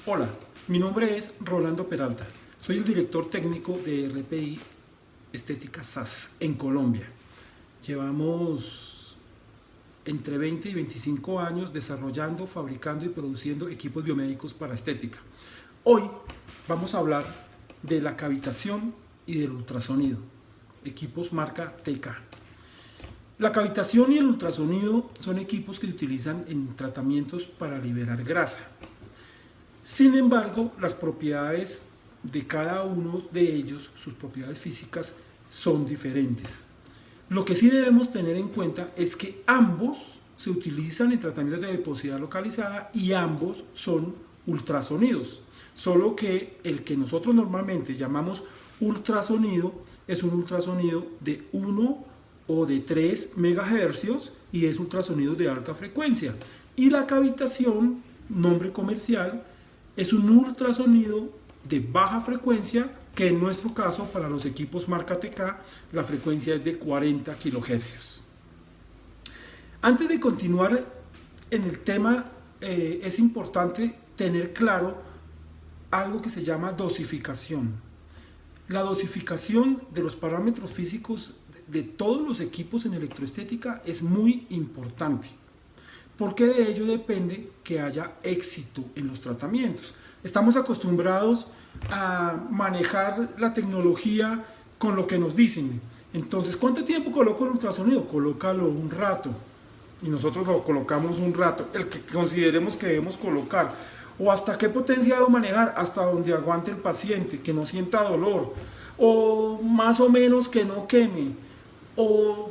Hola, mi nombre es Rolando Peralta. Soy el director técnico de RPI Estética SAS en Colombia. Llevamos entre 20 y 25 años desarrollando, fabricando y produciendo equipos biomédicos para estética. Hoy vamos a hablar de la cavitación y del ultrasonido, equipos marca TK. La cavitación y el ultrasonido son equipos que se utilizan en tratamientos para liberar grasa. Sin embargo, las propiedades de cada uno de ellos, sus propiedades físicas, son diferentes. Lo que sí debemos tener en cuenta es que ambos se utilizan en tratamientos de adiposidad localizada y ambos son ultrasonidos. Solo que el que nosotros normalmente llamamos ultrasonido es un ultrasonido de 1 o de 3 MHz y es ultrasonido de alta frecuencia. Y la cavitación, nombre comercial, es un ultrasonido de baja frecuencia, que en nuestro caso para los equipos marca TK la frecuencia es de 40 kHz. Antes de continuar en el tema, es importante tener claro algo que se llama dosificación. La dosificación de los parámetros físicos de todos los equipos en electroestética es muy importante, porque de ello depende que haya éxito en los tratamientos. Estamos acostumbrados a manejar la tecnología con lo que nos dicen. Entonces, ¿cuánto tiempo coloco el ultrasonido? Colócalo un rato. Y nosotros lo colocamos un rato, el que consideremos que debemos colocar. O hasta qué potencia debo manejar, hasta donde aguante el paciente, que no sienta dolor. O más o menos que no queme. O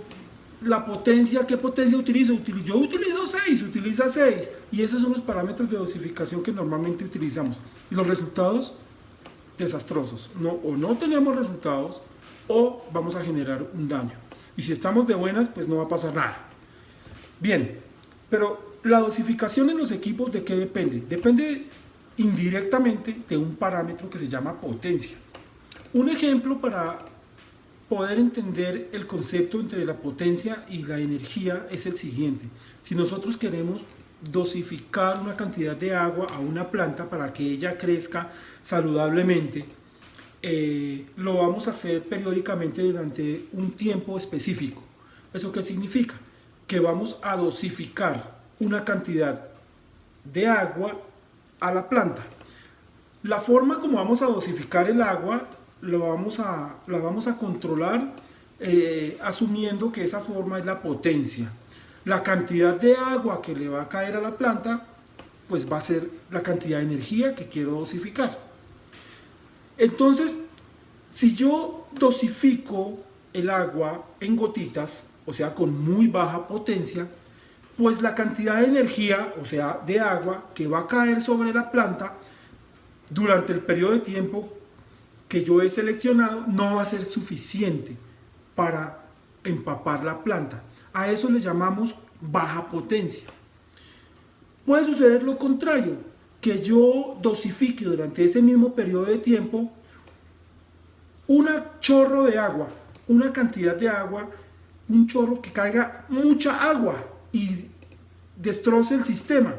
la potencia, ¿qué potencia utilizo? Yo utilizo 6, utiliza 6. Y esos son los parámetros de dosificación que normalmente utilizamos. Y los resultados, desastrosos. O no tenemos resultados o vamos a generar un daño. Y si estamos de buenas, pues no va a pasar nada. Bien, pero la dosificación en los equipos, ¿de qué depende? Depende indirectamente de un parámetro que se llama potencia. Un ejemplo para poder entender el concepto entre la potencia y la energía es el siguiente. Si nosotros queremos dosificar una cantidad de agua a una planta para que ella crezca saludablemente, lo vamos a hacer periódicamente durante un tiempo específico. ¿Eso qué significa? Que vamos a dosificar una cantidad de agua a la planta. La forma como vamos a dosificar el agua la vamos a controlar asumiendo que esa forma es la potencia. La cantidad de agua que le va a caer a la planta pues va a ser la cantidad de energía que quiero dosificar. Entonces, si yo dosifico el agua en gotitas, o sea con muy baja potencia, pues la cantidad de energía, o sea de agua que va a caer sobre la planta durante el periodo de tiempo que yo he seleccionado no va a ser suficiente para empapar la planta. A eso le llamamos baja potencia. Puede suceder lo contrario, que yo dosifique durante ese mismo periodo de tiempo un chorro de agua, una cantidad de agua, un chorro que caiga mucha agua y destroce el sistema.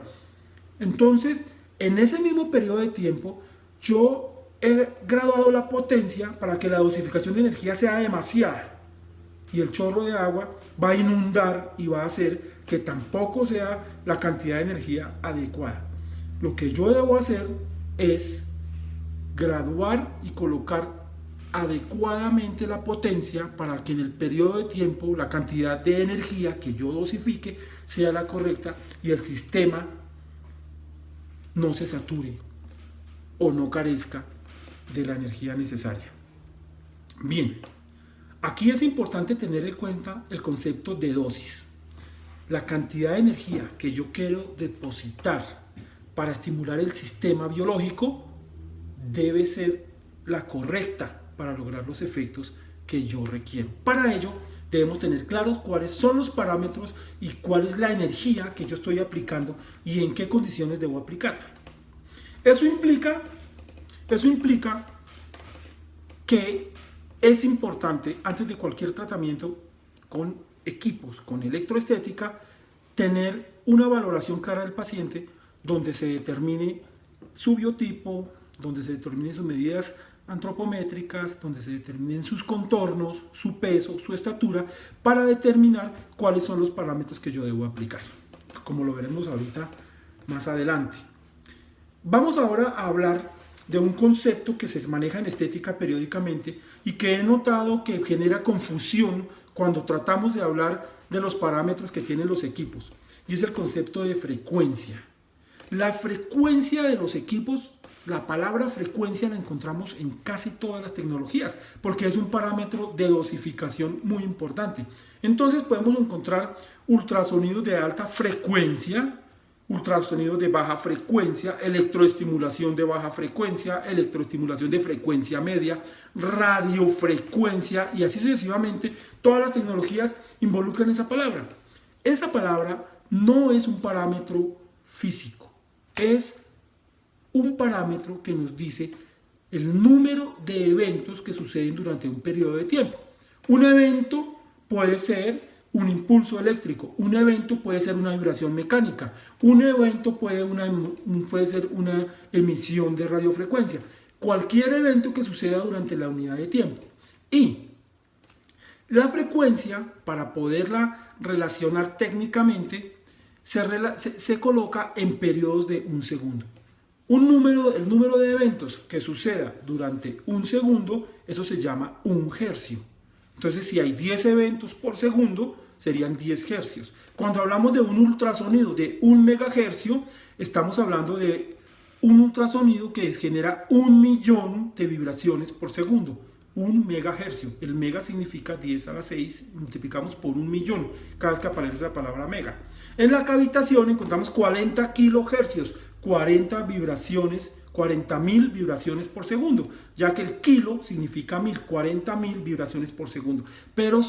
Entonces, en ese mismo periodo de tiempo, yo he graduado la potencia para que la dosificación de energía sea demasiada y el chorro de agua va a inundar y va a hacer que tampoco sea la cantidad de energía adecuada. Lo que yo debo hacer es graduar y colocar adecuadamente la potencia para que en el periodo de tiempo la cantidad de energía que yo dosifique sea la correcta y el sistema no se sature o no carezca de la energía necesaria. Bien, aquí es importante tener en cuenta el concepto de dosis. La cantidad de energía que yo quiero depositar para estimular el sistema biológico debe ser la correcta para lograr los efectos que yo requiero. Para ello debemos tener claros cuáles son los parámetros y cuál es la energía que yo estoy aplicando y en qué condiciones debo aplicarla. Eso implica que es importante, antes de cualquier tratamiento con equipos, con electroestética, tener una valoración clara del paciente donde se determine su biotipo, donde se determinen sus medidas antropométricas, donde se determinen sus contornos, su peso, su estatura, para determinar cuáles son los parámetros que yo debo aplicar, como lo veremos ahorita más adelante. Vamos ahora a hablar de un concepto que se maneja en estética periódicamente y que he notado que genera confusión cuando tratamos de hablar de los parámetros que tienen los equipos, y es el concepto de frecuencia. La frecuencia de los equipos, la palabra frecuencia la encontramos en casi todas las tecnologías, porque es un parámetro de dosificación muy importante. Entonces podemos encontrar ultrasonidos de alta frecuencia, ultrasonidos de baja frecuencia, electroestimulación de baja frecuencia, electroestimulación de frecuencia media, radiofrecuencia, y así sucesivamente. Todas las tecnologías involucran esa palabra. Esa palabra no es un parámetro físico, es un parámetro que nos dice el número de eventos que suceden durante un periodo de tiempo. Un evento puede ser un impulso eléctrico, un evento puede ser una vibración mecánica, un evento puede ser una emisión de radiofrecuencia, cualquier evento que suceda durante la unidad de tiempo. Y la frecuencia, para poderla relacionar técnicamente, se coloca en periodos de un segundo. El número de eventos que suceda durante un segundo, eso se llama un hercio. Entonces, si hay 10 eventos por segundo, serían 10 hercios. Cuando hablamos de un ultrasonido de 1 megahercio, estamos hablando de un ultrasonido que genera 1.000.000 de vibraciones por segundo. 1 megahercio. El mega significa 10 a la 6, multiplicamos por 1.000.000 cada vez que aparece la palabra mega. En la cavitación encontramos 40 kilohercios, 40 vibraciones, 40.000 vibraciones por segundo, ya que el kilo significa 1000, 40.000 vibraciones por segundo. Pero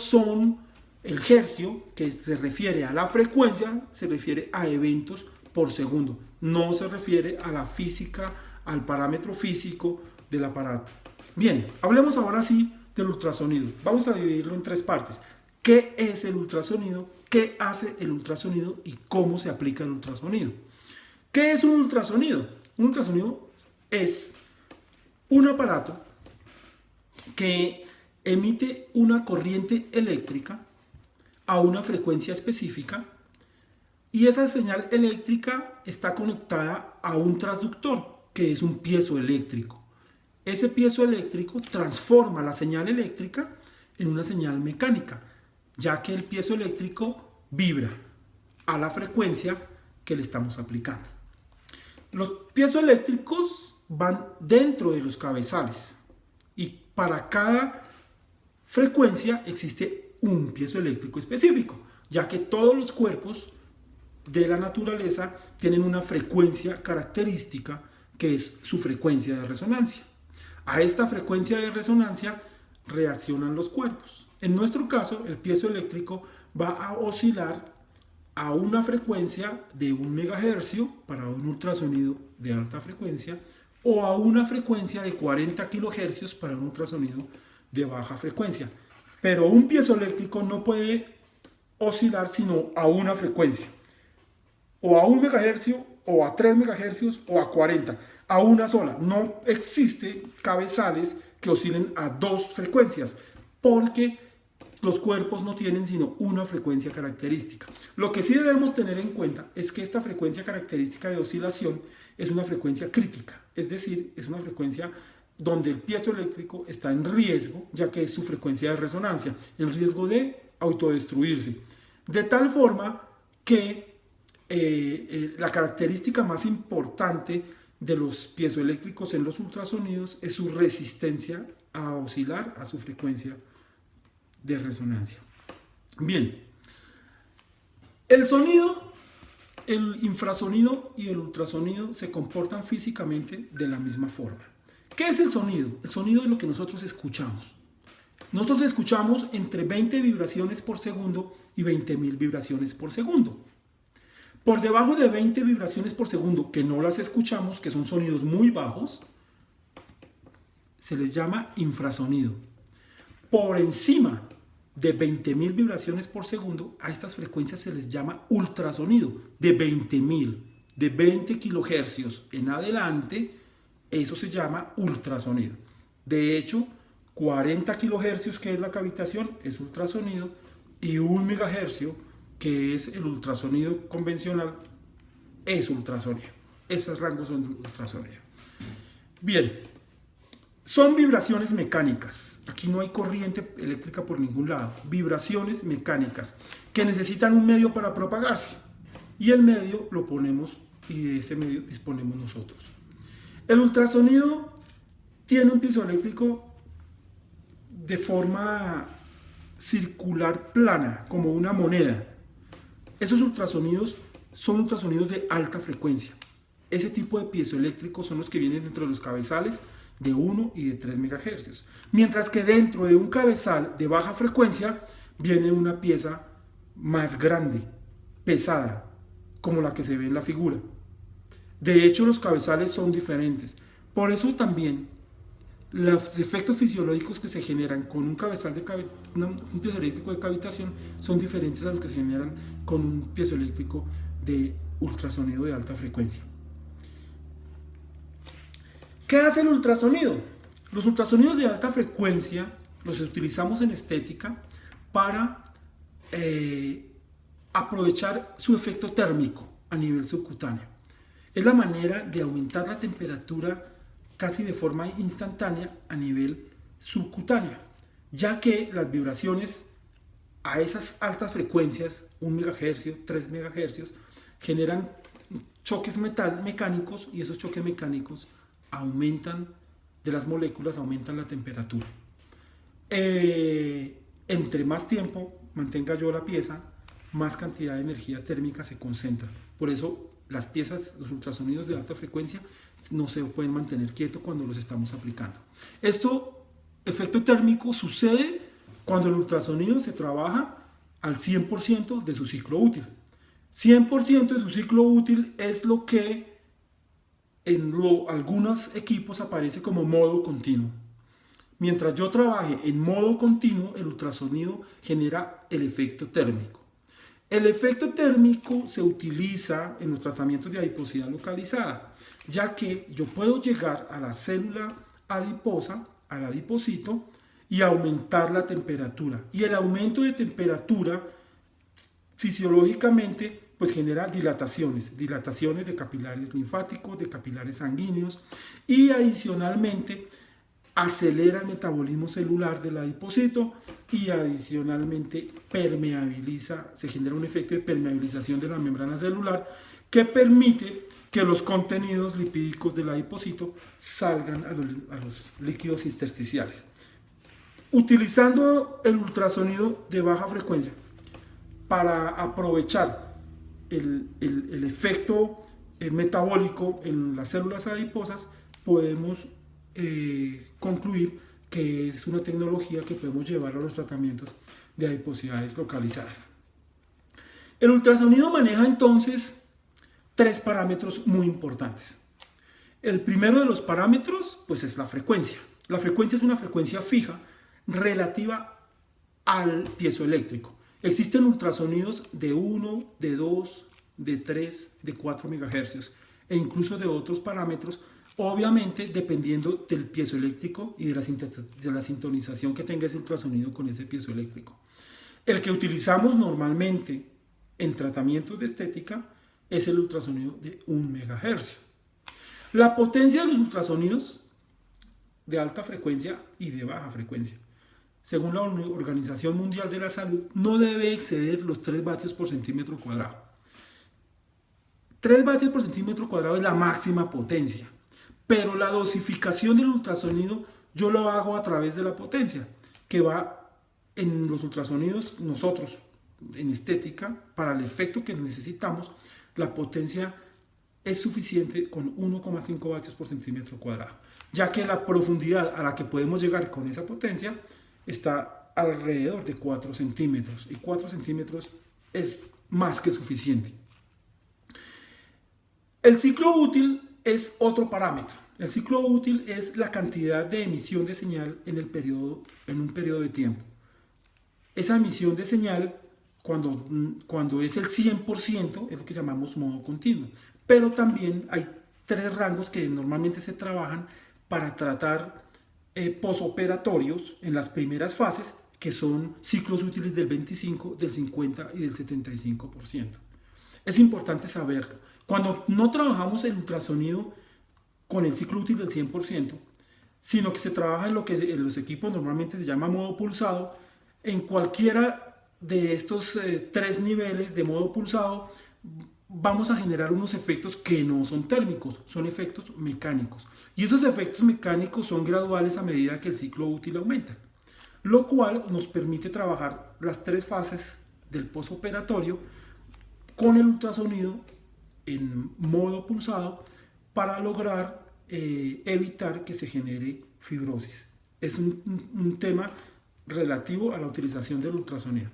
el hercio, que se refiere a la frecuencia, se refiere a eventos por segundo, no se refiere a la física, al parámetro físico del aparato. Bien, hablemos ahora sí del ultrasonido. Vamos a dividirlo en 3 partes. ¿Qué es el ultrasonido? ¿Qué hace el ultrasonido? ¿Y cómo se aplica el ultrasonido? ¿Qué es un ultrasonido? Un ultrasonido es un aparato que emite una corriente eléctrica a una frecuencia específica, y esa señal eléctrica está conectada a un transductor, que es un piezoeléctrico. Ese piezoeléctrico transforma la señal eléctrica en una señal mecánica, ya que el piezoeléctrico vibra a la frecuencia que le estamos aplicando. Los piezoeléctricos van dentro de los cabezales, y para cada frecuencia existe un piezoeléctrico específico, ya que todos los cuerpos de la naturaleza tienen una frecuencia característica, que es su frecuencia de resonancia. A esta frecuencia de resonancia reaccionan los cuerpos. En nuestro caso, el piezoeléctrico va a oscilar a una frecuencia de 1 megahercio para un ultrasonido de alta frecuencia, o a una frecuencia de 40 kilohercios para un ultrasonido de baja frecuencia. Pero un piezoeléctrico no puede oscilar sino a una frecuencia, o a 1 megahercio, o a 3 megahercios, o a 40, a una sola. No existe cabezales que oscilen a 2 frecuencias, porque los cuerpos no tienen sino una frecuencia característica. Lo que sí debemos tener en cuenta es que esta frecuencia característica de oscilación es una frecuencia crítica, es decir, es una frecuencia donde el piezoeléctrico está en riesgo, ya que es su frecuencia de resonancia, en riesgo de autodestruirse. De tal forma que la característica más importante de los piezoeléctricos en los ultrasonidos es su resistencia a oscilar a su frecuencia de resonancia. Bien, el sonido, el infrasonido y el ultrasonido se comportan físicamente de la misma forma. ¿Qué es el sonido? El sonido es lo que nosotros escuchamos. Nosotros escuchamos entre 20 vibraciones por segundo y 20.000 vibraciones por segundo. Por debajo de 20 vibraciones por segundo, que no las escuchamos, que son sonidos muy bajos, se les llama infrasonido. Por encima de 20.000 vibraciones por segundo, a estas frecuencias se les llama ultrasonido, de 20.000. de 20 kilohercios en adelante, eso se llama ultrasonido. De hecho, 40 kilohercios, que es la cavitación, es ultrasonido, y 1 megahercio, que es el ultrasonido convencional, es ultrasonido. Esos rangos son de ultrasonido. Bien, son vibraciones mecánicas. Aquí no hay corriente eléctrica por ningún lado. Vibraciones mecánicas que necesitan un medio para propagarse. Y el medio lo ponemos, y de ese medio disponemos nosotros. El ultrasonido tiene un piezoeléctrico de forma circular plana, como una moneda. Esos ultrasonidos son ultrasonidos de alta frecuencia. Ese tipo de piezoeléctricos son los que vienen dentro de los cabezales de 1 y de 3 megahercios. Mientras que dentro de un cabezal de baja frecuencia viene una pieza más grande, pesada, como la que se ve en la figura. De hecho, los cabezales son diferentes. Por eso también los efectos fisiológicos que se generan con un cabezal un piezoeléctrico de cavitación son diferentes a los que se generan con un piezoeléctrico de ultrasonido de alta frecuencia. ¿Qué hace el ultrasonido? Los ultrasonidos de alta frecuencia los utilizamos en estética para aprovechar su efecto térmico a nivel subcutáneo. Es la manera de aumentar la temperatura casi de forma instantánea a nivel subcutáneo, ya que las vibraciones a esas altas frecuencias, 1 megahercio, 3 megahercios, generan choques mecánicos, y esos choques mecánicos aumentan de las moléculas, aumentan la temperatura. Entre más tiempo mantenga yo la pieza, más cantidad de energía térmica se concentra. Por eso las piezas, los ultrasonidos de alta frecuencia, no se pueden mantener quietos cuando los estamos aplicando. Efecto térmico sucede cuando el ultrasonido se trabaja al 100% de su ciclo útil. 100% de su ciclo útil es lo que en algunos equipos aparece como modo continuo. Mientras yo trabaje en modo continuo, el ultrasonido genera el efecto térmico. El efecto térmico se utiliza en los tratamientos de adiposidad localizada, ya que yo puedo llegar a la célula adiposa, al adipocito, y aumentar la temperatura. Y el aumento de temperatura fisiológicamente pues genera dilataciones de capilares linfáticos, de capilares sanguíneos, y adicionalmente acelera el metabolismo celular del adipocito, y adicionalmente se genera un efecto de permeabilización de la membrana celular que permite que los contenidos lipídicos del adipocito salgan a los líquidos intersticiales. Utilizando el ultrasonido de baja frecuencia para aprovechar el efecto metabólico en las células adiposas, podemos concluir que es una tecnología que podemos llevar a los tratamientos de adiposidades localizadas. El ultrasonido maneja entonces 3 parámetros muy importantes. El primero de los parámetros pues es la frecuencia. La frecuencia es una frecuencia fija relativa al piezoeléctrico. Existen ultrasonidos de 1, de 2, de 3, de 4 megahercios e incluso de otros parámetros, obviamente dependiendo del piezoeléctrico y de la sintonización que tenga ese ultrasonido con ese piezoeléctrico. El que utilizamos normalmente en tratamientos de estética es el ultrasonido de 1 megahercio. La potencia de los ultrasonidos de alta frecuencia y de baja frecuencia, según la Organización Mundial de la Salud, no debe exceder los 3 vatios por centímetro cuadrado. 3 vatios por centímetro cuadrado es la máxima potencia, pero la dosificación del ultrasonido yo lo hago a través de la potencia, que va en los ultrasonidos. Nosotros en estética, para el efecto que necesitamos, la potencia es suficiente con 1,5 vatios por centímetro cuadrado, ya que la profundidad a la que podemos llegar con esa potencia está alrededor de 4 centímetros, y 4 centímetros es más que suficiente. El ciclo útil es otro parámetro. El ciclo útil es la cantidad de emisión de señal en un periodo de tiempo. Esa emisión de señal, cuando es el 100%, es lo que llamamos modo continuo. Pero también hay 3 rangos que normalmente se trabajan para tratar posoperatorios en las primeras fases, que son ciclos útiles del 25, del 50 y del 75%. Es importante saberlo. Cuando no trabajamos el ultrasonido con el ciclo útil del 100%, sino que se trabaja en lo que en los equipos normalmente se llama modo pulsado, en cualquiera de estos 3 niveles de modo pulsado vamos a generar unos efectos que no son térmicos, son efectos mecánicos. Y esos efectos mecánicos son graduales a medida que el ciclo útil aumenta, lo cual nos permite trabajar las 3 fases del postoperatorio con el ultrasonido en modo pulsado para lograr evitar que se genere fibrosis. Es un tema relativo a la utilización del ultrasonido.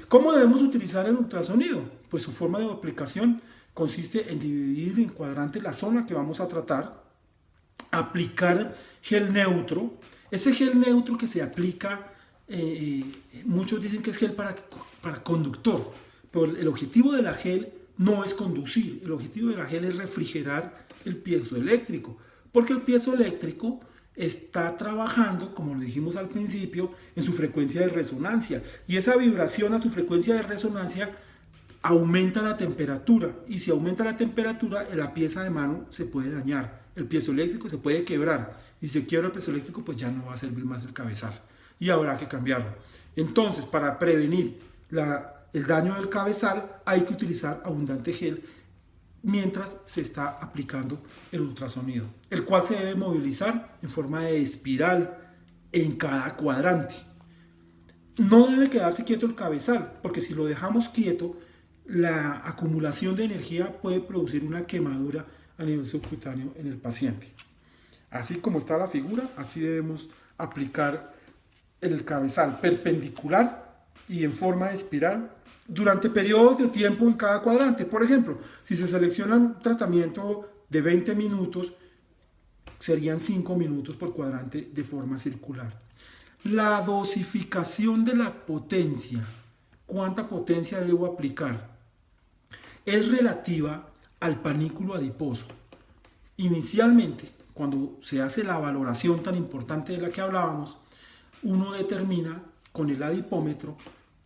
¿Cómo debemos utilizar el ultrasonido? Pues su forma de aplicación consiste en dividir en cuadrantes la zona que vamos a tratar, aplicar gel neutro. Ese gel neutro que se aplica, muchos dicen que es gel para conductor, pero el objetivo de la gel no es conducir, el objetivo de la gel es refrigerar el piezoeléctrico, porque el piezoeléctrico está trabajando, como lo dijimos al principio, en su frecuencia de resonancia, y esa vibración a su frecuencia de resonancia aumenta la temperatura, y si aumenta la temperatura la pieza de mano se puede dañar, el piezoeléctrico se puede quebrar, y si se quiebra el piezoeléctrico pues ya no va a servir más el cabezal y habrá que cambiarlo. Entonces, para prevenir el daño del cabezal hay que utilizar abundante gel mientras se está aplicando el ultrasonido, el cual se debe movilizar en forma de espiral en cada cuadrante. No debe quedarse quieto el cabezal, porque si lo dejamos quieto, la acumulación de energía puede producir una quemadura a nivel subcutáneo en el paciente. Así como está la figura, así debemos aplicar el cabezal perpendicular y en forma de espiral durante periodos de tiempo en cada cuadrante. Por ejemplo, si se selecciona un tratamiento de 20 minutos, serían 5 minutos por cuadrante de forma circular. La dosificación de la potencia, ¿cuánta potencia debo aplicar?, es relativa al panículo adiposo. Inicialmente, cuando se hace la valoración tan importante de la que hablábamos, uno determina con el adipómetro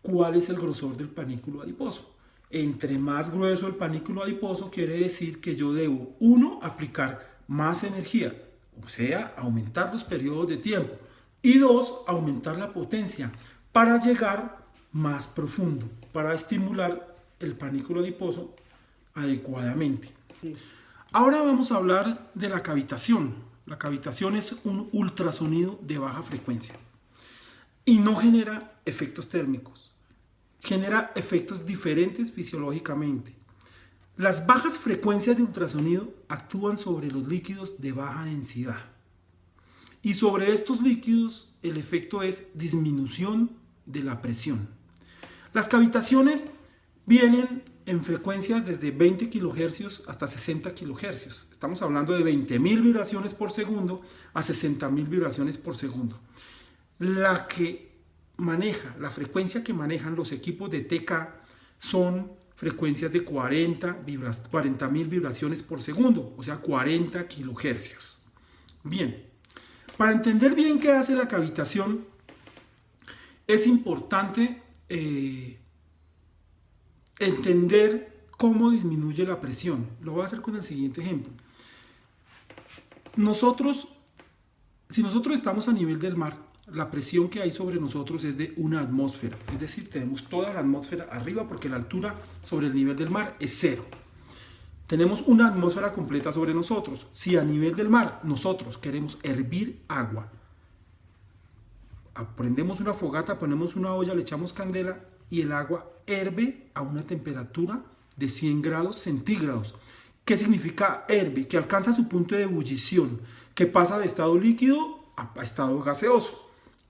cuál es el grosor del panículo adiposo. Entre más grueso el panículo adiposo, quiere decir que yo debo, 1, aplicar más energía, o sea, aumentar los periodos de tiempo, y 2, aumentar la potencia para llegar más profundo, para estimular el panículo adiposo adecuadamente. Sí. Ahora vamos a hablar de la cavitación. La cavitación es un ultrasonido de baja frecuencia y no genera efectos térmicos, genera efectos diferentes fisiológicamente. Las bajas frecuencias de ultrasonido actúan sobre los líquidos de baja densidad y sobre estos líquidos el efecto es disminución de la presión. Las cavitaciones vienen en frecuencias desde 20 kHz hasta 60 kHz. Estamos hablando de 20.000 vibraciones por segundo a 60.000 vibraciones por segundo. La frecuencia que manejan los equipos de TK son frecuencias de 40.000 vibraciones por segundo, o sea 40 kHz. Bien, para entender bien qué hace la cavitación, es importante entender cómo disminuye la presión. Lo voy a hacer con el siguiente ejemplo. Si nosotros estamos a nivel del mar, la presión que hay sobre nosotros es de 1 atmósfera, es decir, tenemos toda la atmósfera arriba porque la altura sobre el nivel del mar es 0. Tenemos una atmósfera completa sobre nosotros. Si a nivel del mar nosotros queremos hervir agua, prendemos una fogata, ponemos una olla, le echamos candela y el agua herve a una temperatura de 100 grados centígrados. ¿Qué significa herve? Que alcanza su punto de ebullición, que pasa de estado líquido a estado gaseoso.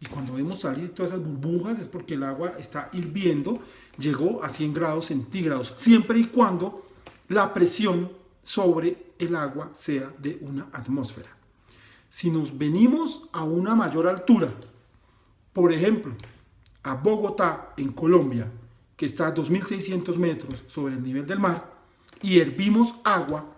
Y cuando vemos salir todas esas burbujas es porque el agua está hirviendo, llegó a 100 grados centígrados, siempre y cuando la presión sobre el agua sea de 1 atmósfera. Si nos venimos a una mayor altura, por ejemplo, a Bogotá, en Colombia, que está a 2.600 metros sobre el nivel del mar, y hervimos agua,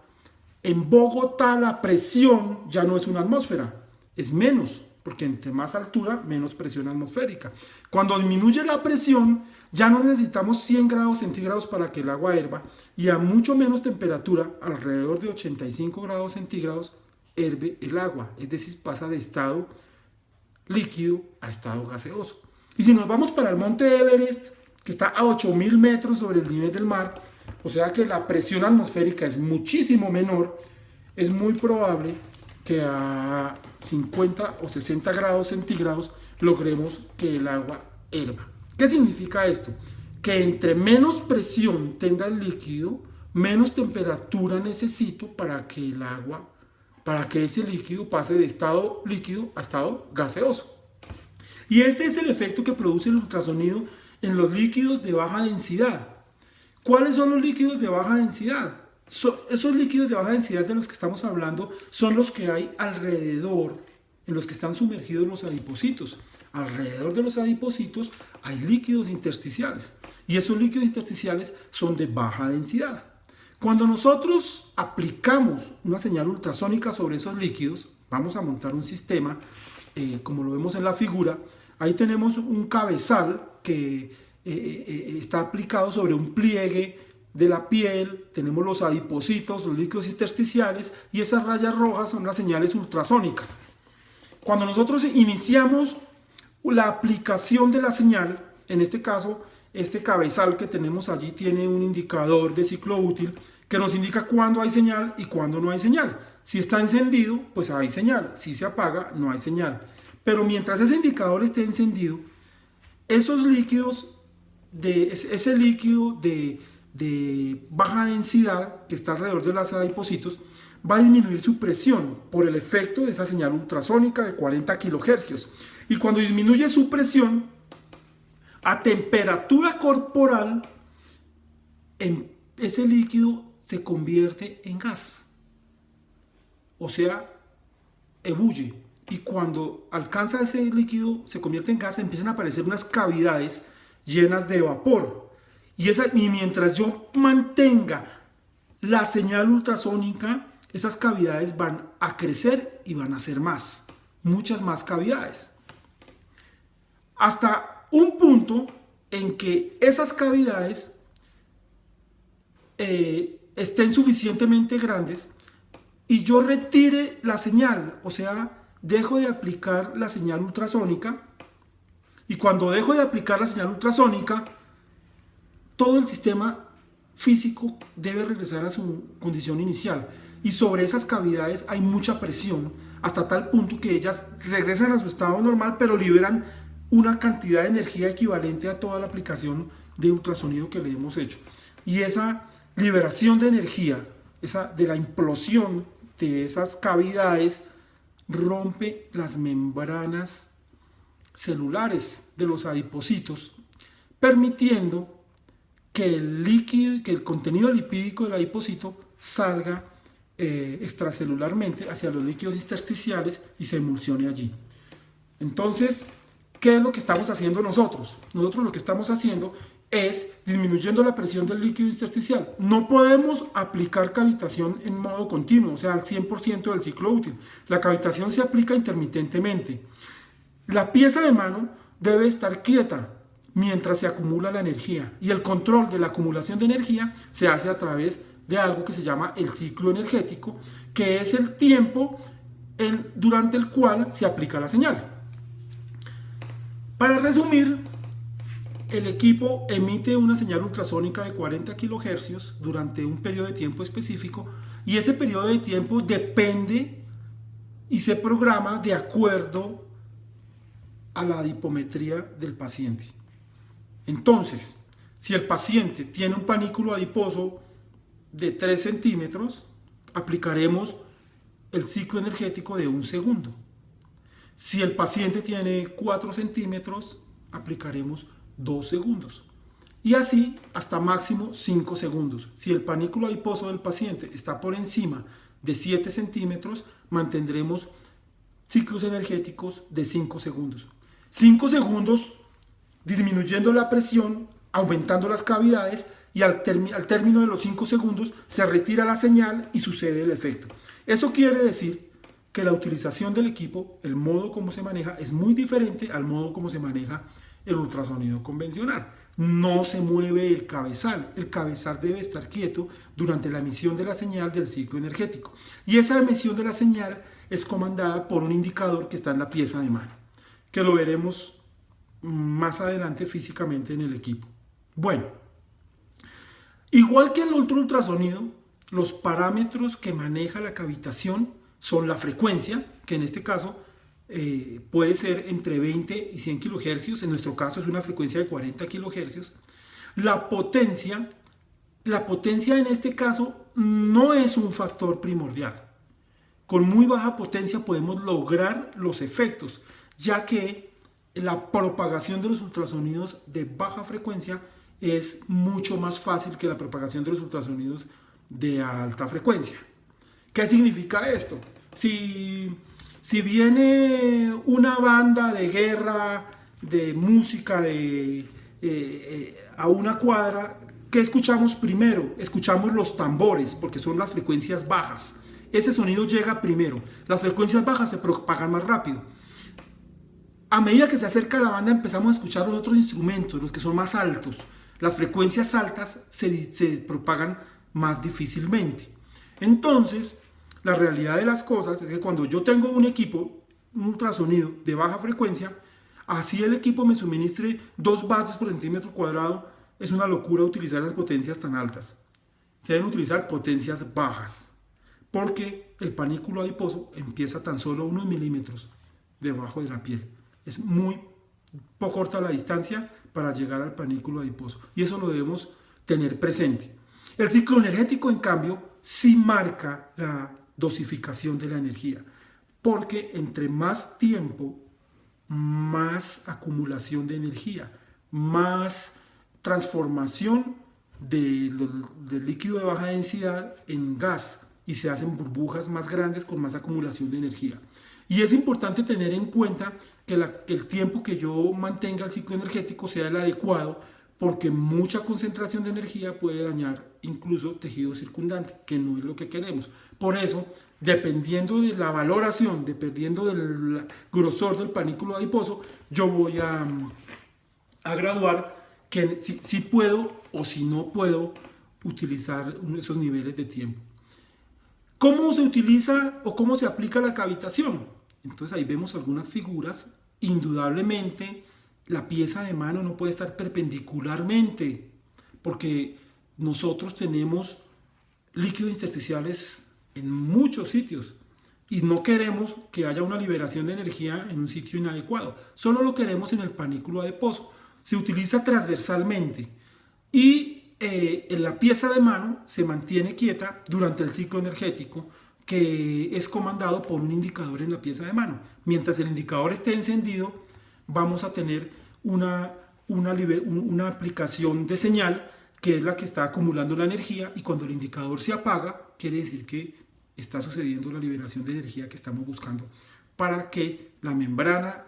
En Bogotá la presión ya no es una atmósfera, es menos, porque entre más altura, menos presión atmosférica. Cuando disminuye la presión, ya no necesitamos 100 grados centígrados para que el agua hierva, y a mucho menos temperatura, alrededor de 85 grados centígrados, hierve el agua, es decir, pasa de estado líquido a estado gaseoso. Y si nos vamos para el monte Everest, que está a 8.000 metros sobre el nivel del mar, o sea que la presión atmosférica es muchísimo menor, es muy probable que a 50 o 60 grados centígrados logremos que el agua hierva. ¿Qué significa esto? Que entre menos presión tenga el líquido, menos temperatura necesito para que el agua, para que ese líquido pase de estado líquido a estado gaseoso. Y este es el efecto que produce el ultrasonido en los líquidos de baja densidad. ¿Cuáles son los líquidos de baja densidad? Esos líquidos de baja densidad de los que estamos hablando son los que hay alrededor, en los que están sumergidos los adipocitos. Alrededor de los adipocitos hay líquidos intersticiales, y esos líquidos intersticiales son de baja densidad. Cuando nosotros aplicamos una señal ultrasónica sobre esos líquidos, vamos a montar un sistema, como lo vemos en la figura. Ahí tenemos un cabezal que está aplicado sobre un pliegue de la piel, tenemos los adipocitos, los líquidos intersticiales, y esas rayas rojas son las señales ultrasónicas. Cuando nosotros iniciamos la aplicación de la señal, en este caso, este cabezal que tenemos allí tiene un indicador de ciclo útil que nos indica cuándo hay señal y cuándo no hay señal. Si está encendido, pues hay señal. Si se apaga, no hay señal. Pero mientras ese indicador esté encendido, esos líquidos, ese líquido de baja densidad que está alrededor de los adipocitos va a disminuir su presión por el efecto de esa señal ultrasónica de 40 kHz. Y cuando disminuye su presión, a temperatura corporal, ese líquido se convierte en gas. O sea, ebulle. Y cuando alcanza ese líquido, se convierte en gas, empiezan a aparecer unas cavidades llenas de vapor. Y mientras yo mantenga la señal ultrasónica, esas cavidades van a crecer y van a ser más, muchas más cavidades. Hasta un punto en que esas cavidades estén suficientemente grandes y yo retire la señal, o sea, dejo de aplicar la señal ultrasónica, y cuando dejo de aplicar la señal ultrasónica, todo el sistema físico debe regresar a su condición inicial, y sobre esas cavidades hay mucha presión, hasta tal punto que ellas regresan a su estado normal, pero liberan una cantidad de energía equivalente a toda la aplicación de ultrasonido que le hemos hecho. Y esa liberación de energía, de la implosión de esas cavidades, rompe las membranas celulares de los adipocitos, permitiendo que el contenido lipídico del adipocito salga extracelularmente hacia los líquidos intersticiales y se emulsione allí. Entonces, ¿qué es lo que estamos haciendo nosotros? Nosotros lo que estamos haciendo es disminuyendo la presión del líquido intersticial. No podemos aplicar cavitación en modo continuo, o sea, al 100% del ciclo útil. La cavitación se aplica intermitentemente. La pieza de mano debe estar quieta mientras se acumula la energía, y el control de la acumulación de energía se hace a través de algo que se llama el ciclo energético, que es el tiempo durante el cual se aplica la señal. Para resumir, el equipo emite una señal ultrasónica de 40 kHz durante un periodo de tiempo específico, y ese periodo de tiempo depende y se programa de acuerdo a la adipometría del paciente. Entonces, si el paciente tiene un panículo adiposo de 3 centímetros, aplicaremos el ciclo energético de 1 segundo. Si el paciente tiene 4 centímetros, aplicaremos 2 segundos. Y así hasta máximo 5 segundos. Si el panículo adiposo del paciente está por encima de 7 centímetros, mantendremos ciclos energéticos de 5 segundos. 5 segundos disminuyendo la presión, aumentando las cavidades, y al término de los 5 segundos se retira la señal y sucede el efecto. Eso quiere decir que la utilización del equipo, el modo como se maneja, es muy diferente al modo como se maneja el ultrasonido convencional. No se mueve el cabezal debe estar quieto durante la emisión de la señal del ciclo energético. Y esa emisión de la señal es comandada por un indicador que está en la pieza de mano, que lo veremos más adelante físicamente en el equipo. Bueno, igual que en el ultrasonido, los parámetros que maneja la cavitación son la frecuencia, que en este caso puede ser entre 20 y 100 kHz, en nuestro caso es una frecuencia de 40 kHz. La potencia en este caso no es un factor primordial. Con muy baja potencia podemos lograr los efectos, ya que la propagación de los ultrasonidos de baja frecuencia es mucho más fácil que la propagación de los ultrasonidos de alta frecuencia. ¿Qué significa esto? Si viene una banda de guerra, de música a una cuadra, ¿qué escuchamos primero? Escuchamos los tambores, porque son las frecuencias bajas. Ese sonido llega primero. Las frecuencias bajas se propagan más rápido. A medida que se acerca la banda empezamos a escuchar los otros instrumentos, los que son más altos. Las frecuencias altas se propagan más difícilmente. Entonces, la realidad de las cosas es que cuando yo tengo un equipo, un ultrasonido de baja frecuencia, así el equipo me suministre 2 vatios por centímetro cuadrado, es una locura utilizar las potencias tan altas. Se deben utilizar potencias bajas, porque el panículo adiposo empieza tan solo unos milímetros debajo de la piel. Es muy poco corta la distancia para llegar al panículo adiposo, y eso lo debemos tener presente. El ciclo energético, en cambio, sí marca la dosificación de la energía, porque entre más tiempo, más acumulación de energía, más transformación del líquido de baja densidad en gas, y se hacen burbujas más grandes con más acumulación de energía. Y es importante tener en cuenta que el tiempo que yo mantenga el ciclo energético sea el adecuado, porque mucha concentración de energía puede dañar incluso tejido circundante, que no es lo que queremos. Por eso, dependiendo de la valoración, dependiendo del grosor del panículo adiposo, yo voy a graduar que si puedo o si no puedo utilizar esos niveles de tiempo. ¿Cómo se utiliza o cómo se aplica la cavitación? Entonces ahí vemos algunas figuras. Indudablemente la pieza de mano no puede estar perpendicularmente, porque nosotros tenemos líquidos intersticiales en muchos sitios y no queremos que haya una liberación de energía en un sitio inadecuado. Solo lo queremos en el panículo adiposo. Se utiliza transversalmente y en la pieza de mano se mantiene quieta durante el ciclo energético, que es comandado por un indicador en la pieza de mano. Mientras el indicador esté encendido, vamos a tener una aplicación de señal, que es la que está acumulando la energía, y cuando el indicador se apaga, quiere decir que está sucediendo la liberación de energía que estamos buscando para que la membrana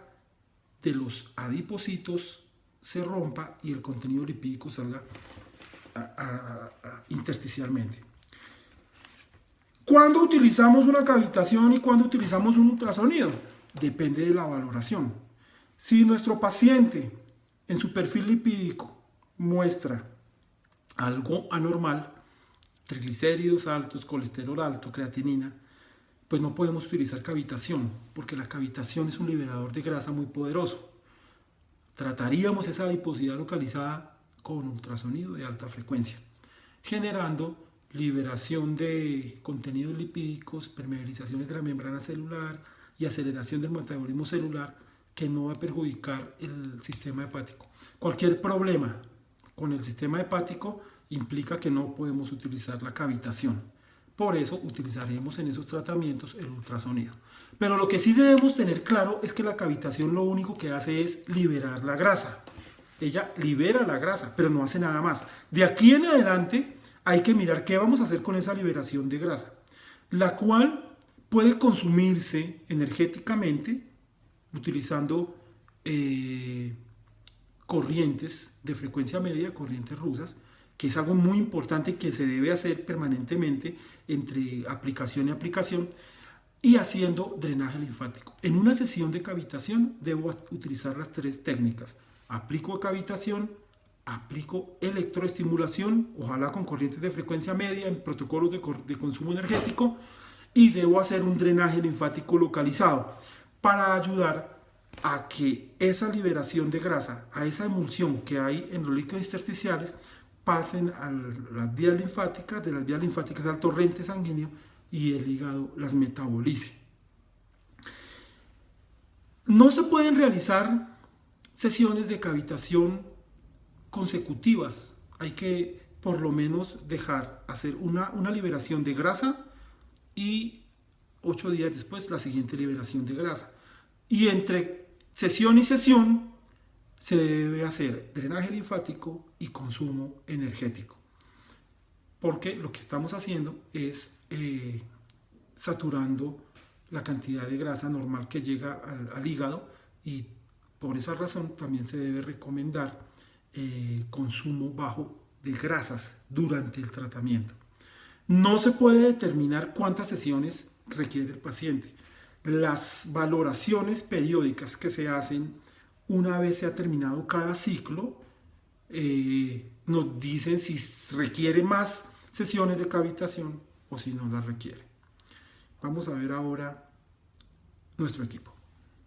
de los adipocitos se rompa y el contenido lipídico salga intersticialmente. ¿Cuándo utilizamos una cavitación y cuándo utilizamos un ultrasonido? Depende de la valoración. Si nuestro paciente en su perfil lipídico muestra algo anormal, triglicéridos altos, colesterol alto, creatinina, pues no podemos utilizar cavitación, porque la cavitación es un liberador de grasa muy poderoso. Trataríamos esa adiposidad localizada con ultrasonido de alta frecuencia, generando liberación de contenidos lipídicos, permeabilizaciones de la membrana celular y aceleración del metabolismo celular, que no va a perjudicar el sistema hepático. Cualquier problema con el sistema hepático implica que no podemos utilizar la cavitación. Por eso utilizaremos en esos tratamientos el ultrasonido. Pero lo que sí debemos tener claro es que la cavitación lo único que hace es liberar la grasa. Ella libera la grasa, pero no hace nada más. De aquí en adelante hay que mirar qué vamos a hacer con esa liberación de grasa, la cual puede consumirse energéticamente utilizando corrientes de frecuencia media, corrientes rusas, que es algo muy importante que se debe hacer permanentemente entre aplicación y aplicación, y haciendo drenaje linfático. En una sesión de cavitación debo utilizar las 3 técnicas. Aplico cavitación, aplico electroestimulación, ojalá con corrientes de frecuencia media en protocolos de consumo energético, y debo hacer un drenaje linfático localizado para ayudar a que esa liberación de grasa, a esa emulsión que hay en los líquidos intersticiales, pasen a las vías linfáticas, de las vías linfáticas al torrente sanguíneo, y el hígado las metabolice. No se pueden realizar sesiones de cavitación consecutivas. Hay que por lo menos dejar hacer una liberación de grasa y 8 días después la siguiente liberación de grasa. Y entre sesión y sesión se debe hacer drenaje linfático y consumo energético. Porque lo que estamos haciendo es saturando la cantidad de grasa normal que llega al hígado, y por esa razón también se debe recomendar consumo bajo de grasas durante el tratamiento. No se puede determinar cuántas sesiones requiere el paciente. Las valoraciones periódicas que se hacen una vez se ha terminado cada ciclo nos dicen si requiere más sesiones de cavitación o si no las requiere. Vamos a ver ahora nuestro equipo.